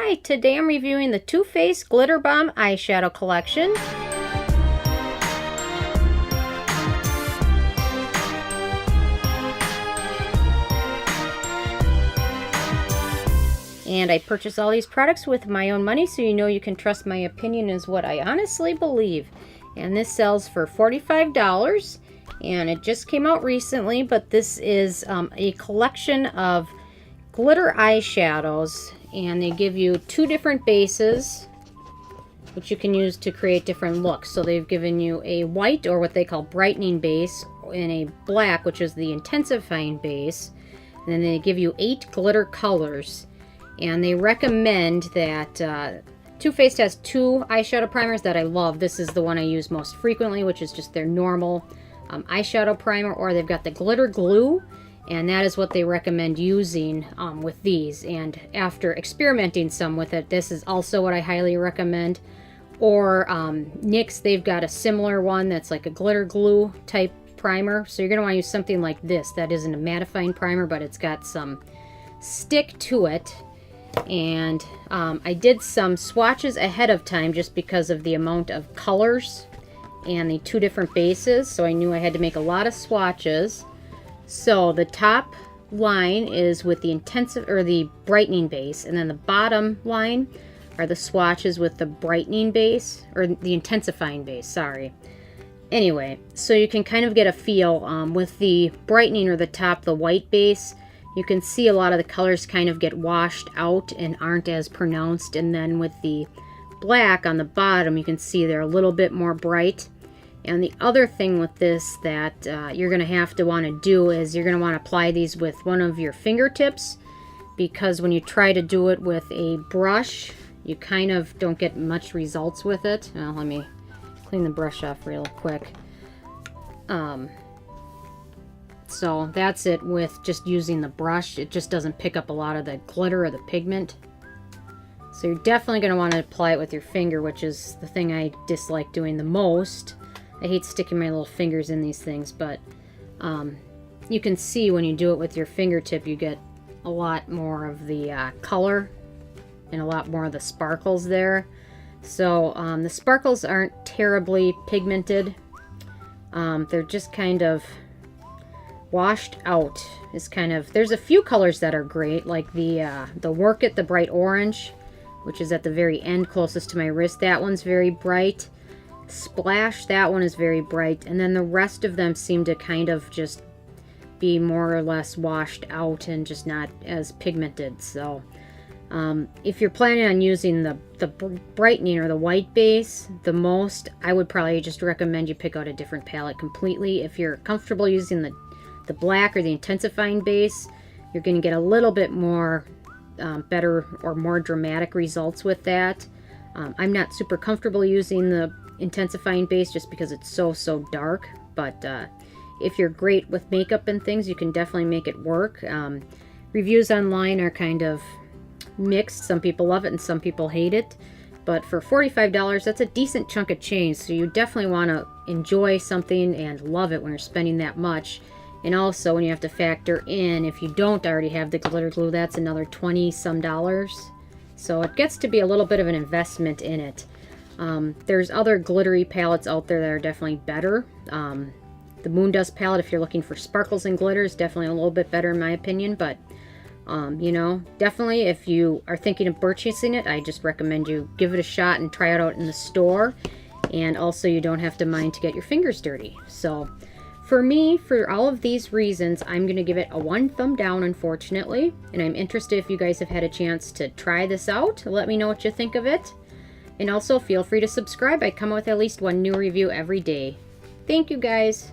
Hi, today I'm reviewing the Too Faced Glitter Bomb eyeshadow collection. And I purchased all these products with my own money, so you know you can trust my opinion is what I honestly believe. And this sells for $45, and it just came out recently, but this is a collection of glitter eyeshadows, and they give you two different bases which you can use to create different looks. So they've given you a white, or what they call brightening base, and a black, which is the intensifying base, and then they give you 8 glitter colors. And they recommend that Too Faced has 2 eyeshadow primers that I love. This is the one I use most frequently, which is just their normal eyeshadow primer, or they've got the glitter glue, and that is what they recommend using with these. And after experimenting some with it, this is also what I highly recommend. Or NYX, they've got a similar one that's like a glitter glue type primer. So you're going to want to use something like this. That isn't a mattifying primer, but it's got some stick to it. And I did some swatches ahead of time just because of the amount of colors and the 2 different bases. So I knew I had to make a lot of swatches. So the top line is with the the brightening base, and then the bottom line are the swatches with the brightening base, or the intensifying base, sorry. Anyway, so you can kind of get a feel with the brightening, or the top, the white base. You can see a lot of the colors kind of get washed out and aren't as pronounced, and then with the black on the bottom, you can see they're a little bit more bright. And the other thing with this that you're going to want to do is you're going to want to apply these with one of your fingertips, because when you try to do it with a brush, you kind of don't get much results with it. Well, let me clean the brush off real quick. So that's it with just using the brush. It just doesn't pick up a lot of the glitter or the pigment. So you're definitely going to want to apply it with your finger, which is the thing I dislike doing the most. I hate sticking my little fingers in these things, but you can see when you do it with your fingertip, you get a lot more of the color and a lot more of the sparkles there. So the sparkles aren't terribly pigmented. They're just kind of washed out. There's a few colors that are great, like the Work It, the bright orange, which is at the very end closest to my wrist. That one's very bright. Splash, that one is very bright, and then the rest of them seem to kind of just be more or less washed out and just not as pigmented. So if you're planning on using the brightening or the white base the most, I would probably just recommend you pick out a different palette completely. If you're comfortable using the black or the intensifying base, you're going to get a little bit more better or more dramatic results with that. I'm not super comfortable using the intensifying base just because it's so dark, but if you're great with makeup and things, you can definitely make it work. Reviews online are kind of mixed. Some people love it and some people hate it, but for $45, that's a decent chunk of change, so you definitely want to enjoy something and love it when you're spending that much. And also, when you have to factor in, if you don't already have the glitter glue, that's another $20-some. So it gets to be a little bit of an investment in it. There's other glittery palettes out there that are definitely better. The Moon Dust palette, if you're looking for sparkles and glitter, is definitely a little bit better in my opinion. But, you know, definitely if you are thinking of purchasing it, I just recommend you give it a shot and try it out in the store. And also, you don't have to mind to get your fingers dirty. So for me, for all of these reasons, I'm going to give it a 1 thumb down, unfortunately. And I'm interested if you guys have had a chance to try this out. Let me know what you think of it. And also feel free to subscribe. I come out with at least 1 new review every day. Thank you guys.